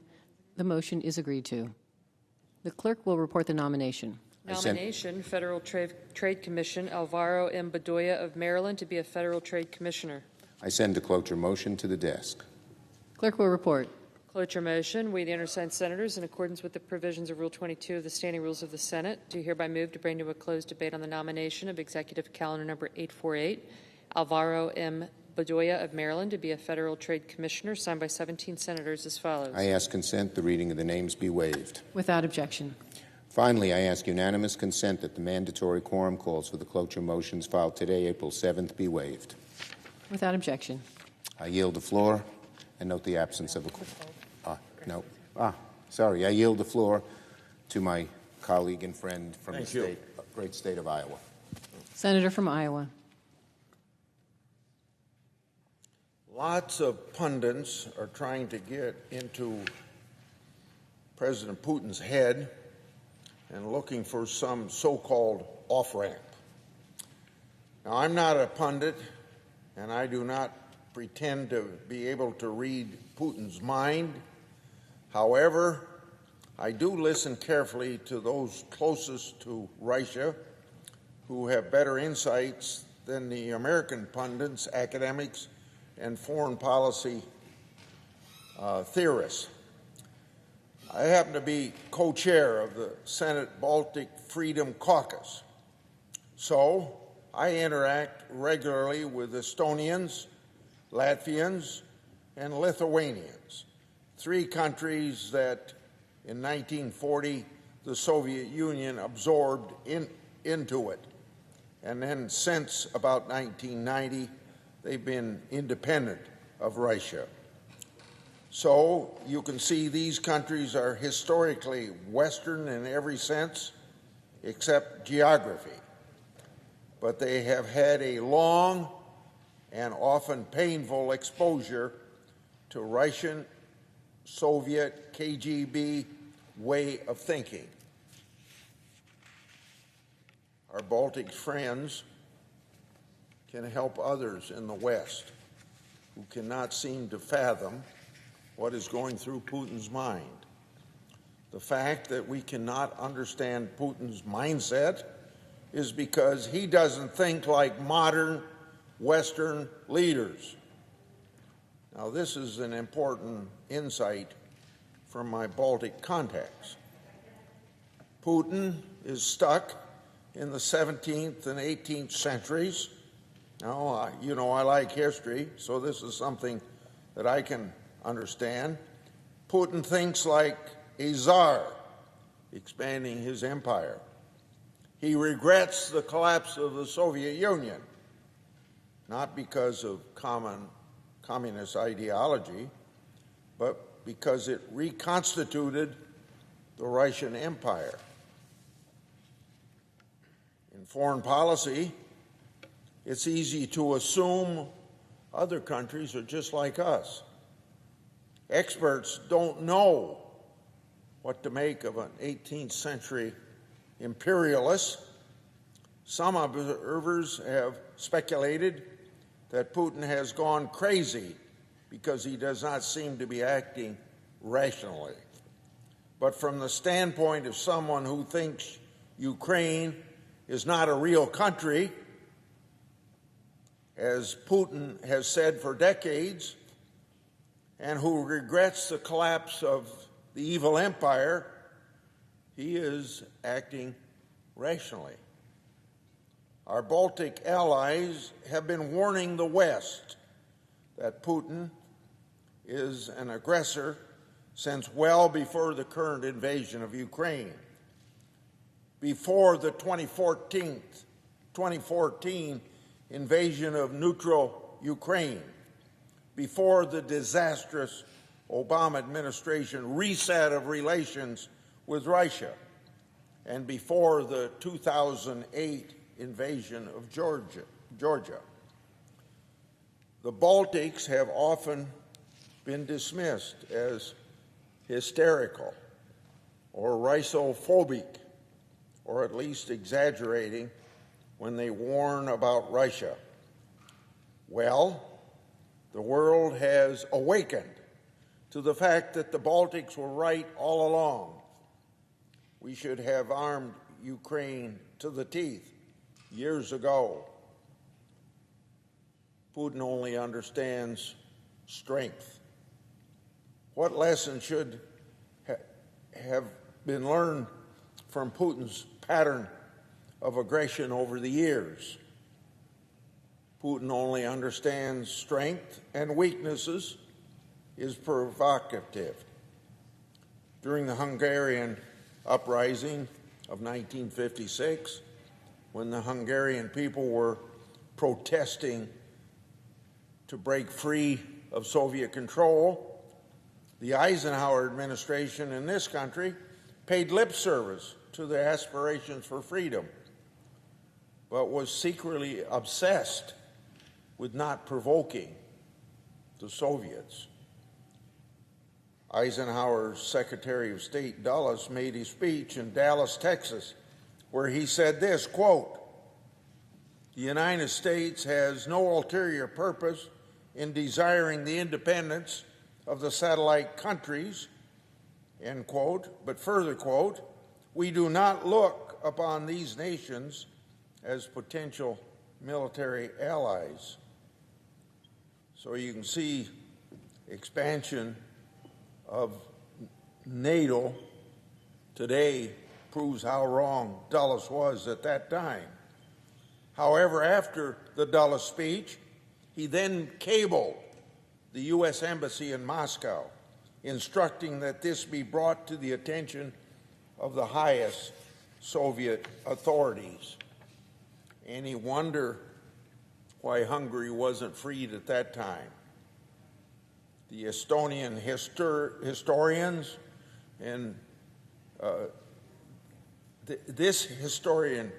The motion is agreed to. The clerk will report the nomination. Nomination, Federal Trade Commission, Alvaro M. Bedoya of Maryland to be a Federal Trade Commissioner. I send a cloture motion to the desk. Clerk will report. Cloture motion, we, the undersigned senators, in accordance with the provisions of Rule 22 of the Standing Rules of the Senate, do hereby move to bring to a closed debate on the nomination of Executive Calendar Number 848, Alvaro M. Bedoya of Maryland to be a Federal Trade Commissioner, signed by 17 senators as follows. I ask consent the reading of the names be waived. Without objection. Finally, I ask unanimous consent that the mandatory quorum calls for the cloture motions filed today, April 7th, be waived. Without objection. I yield the floor and note the absence of a sorry. I yield the floor to my colleague and friend from the great state of Iowa. Senator from Iowa. Lots of pundits are trying to get into President Putin's head and looking for some so-called off-ramp. Now, I'm not a pundit, and I do not pretend to be able to read Putin's mind. However, I do listen carefully to those closest to Russia who have better insights than the American pundits, academics, and foreign policy theorists. I happen to be co-chair of the Senate Baltic Freedom Caucus, so I interact regularly with Estonians, Latvians, and Lithuanians, three countries that in 1940 the Soviet Union absorbed into it, and then since about 1990 they've been independent of Russia. So you can see these countries are historically Western in every sense except geography, but they have had a long and often painful exposure to Russian, Soviet, KGB way of thinking. Our Baltic friends can help others in the West who cannot seem to fathom what is going through Putin's mind. The fact that we cannot understand Putin's mindset is because he doesn't think like modern Western leaders. Now, this is an important insight from my Baltic contacts. Putin is stuck in the 17th and 18th centuries. Now, you know, I like history, so this is something that I can understand. Putin thinks like a czar, expanding his empire. He regrets the collapse of the Soviet Union, not because of communist ideology, but because it reconstituted the Russian Empire. In foreign policy, it's easy to assume other countries are just like us. Experts don't know what to make of an 18th century imperialist. Some observers have speculated that Putin has gone crazy because he does not seem to be acting rationally. But from the standpoint of someone who thinks Ukraine is not a real country, as Putin has said for decades, and who regrets the collapse of the evil empire, he is acting rationally. Our Baltic allies have been warning the West that Putin is an aggressor since well before the current invasion of Ukraine, before the 2014 invasion of neutral Ukraine, before the disastrous Obama administration reset of relations with Russia, and before the 2008 invasion of Georgia. The Baltics have often been dismissed as hysterical or Russophobic, or at least exaggerating when they warn about Russia. Well, the world has awakened to the fact that the Baltics were right all along. We should have armed Ukraine to the teeth years ago. Putin only understands strength. What lesson should have been learned from Putin's pattern of aggression over the years? Putin only understands strength, and weaknesses is provocative. During the Hungarian uprising of 1956, when the Hungarian people were protesting to break free of Soviet control, the Eisenhower administration in this country paid lip service to their aspirations for freedom, but was secretly obsessed with not provoking the Soviets. Eisenhower's Secretary of State Dulles made a speech in Dallas, Texas, where he said this, quote, "The United States has no ulterior purpose in desiring the independence of the satellite countries," end quote, but further quote, "We do not look upon these nations as potential military allies." So you can see expansion of NATO today proves how wrong Dulles was at that time. However, after the Dulles speech, he then cabled the U.S. Embassy in Moscow, instructing that this be brought to the attention of the highest Soviet authorities. Any wonder why Hungary wasn't freed at that time? The Estonian historians and this historian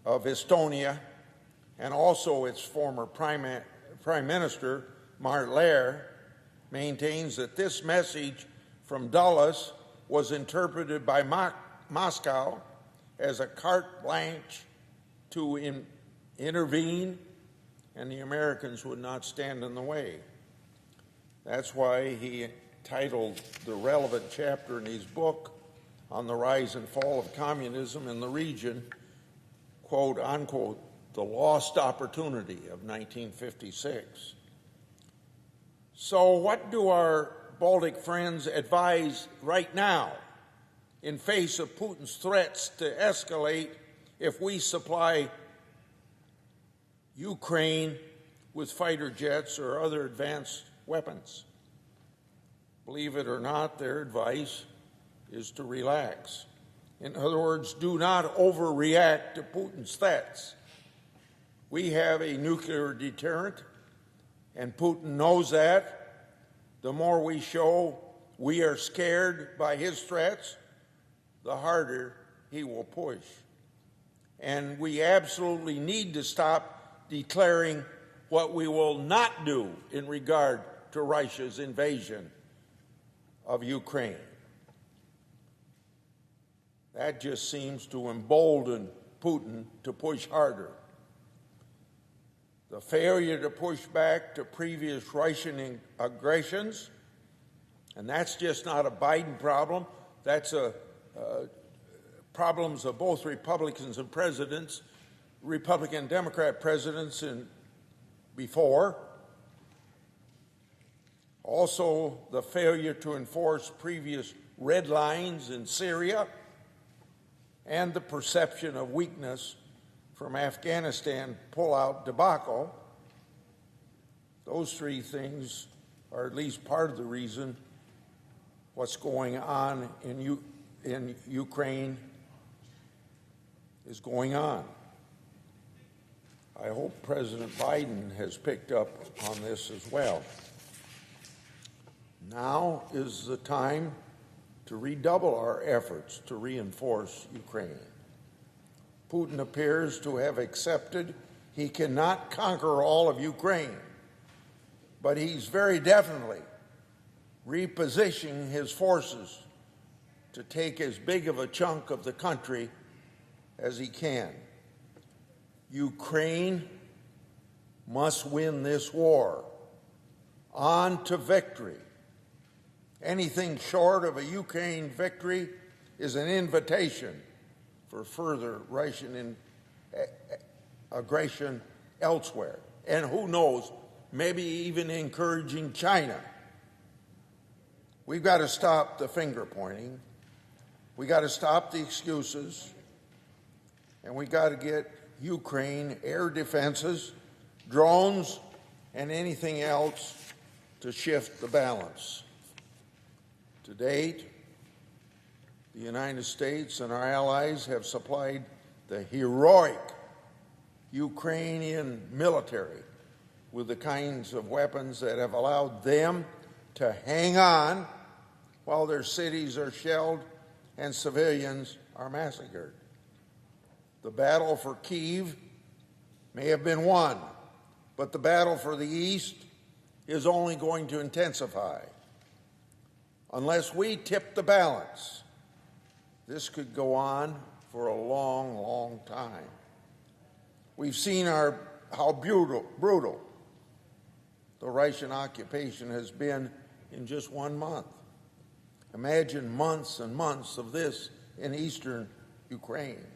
of Estonia and also its former Prime Minister, Mart Lair, maintains that this message from Dulles was interpreted by Moscow as a carte blanche to intervene and the Americans would not stand in the way. That's why he titled the relevant chapter in his book on the rise and fall of communism in the region, quote unquote, the lost opportunity of 1956. So what do our Baltic friends advise right now in face of Putin's threats to escalate if we supply Ukraine with fighter jets or other advanced weapons? Believe it or not, their advice is to relax. In other words, do not overreact to Putin's threats. We have a nuclear deterrent, and Putin knows that. The more we show we are scared by his threats, the harder he will push. And we absolutely need to stop declaring what we will not do in regard to Russia's invasion of Ukraine. That just seems to embolden Putin to push harder. The failure to push back to previous Russian aggressions, and that's just not a Biden problem, that's problems of both Republicans and presidents, Republican and Democrat presidents before. Also, the failure to enforce previous red lines in Syria, and the perception of weakness from Afghanistan pullout debacle. Those three things are at least part of the reason what's going on in Ukraine is going on. I hope President Biden has picked up on this as well. Now is the time to redouble our efforts to reinforce Ukraine. Putin appears to have accepted he cannot conquer all of Ukraine, but he's very definitely repositioning his forces to take as big of a chunk of the country as he can. Ukraine must win this war. On to victory. Anything short of a Ukraine victory is an invitation for further Russian aggression elsewhere. And who knows, maybe even encouraging China. We've got to stop the finger pointing. We've got to stop the excuses. And we've got to get Ukraine air defenses, drones, and anything else to shift the balance. To date, the United States and our allies have supplied the heroic Ukrainian military with the kinds of weapons that have allowed them to hang on while their cities are shelled and civilians are massacred. The battle for Kyiv may have been won, but the battle for the East is only going to intensify. Unless we tip the balance, this could go on for a long, long time. We've seen how brutal the Russian occupation has been in just 1 month. Imagine months and months of this in eastern Ukraine.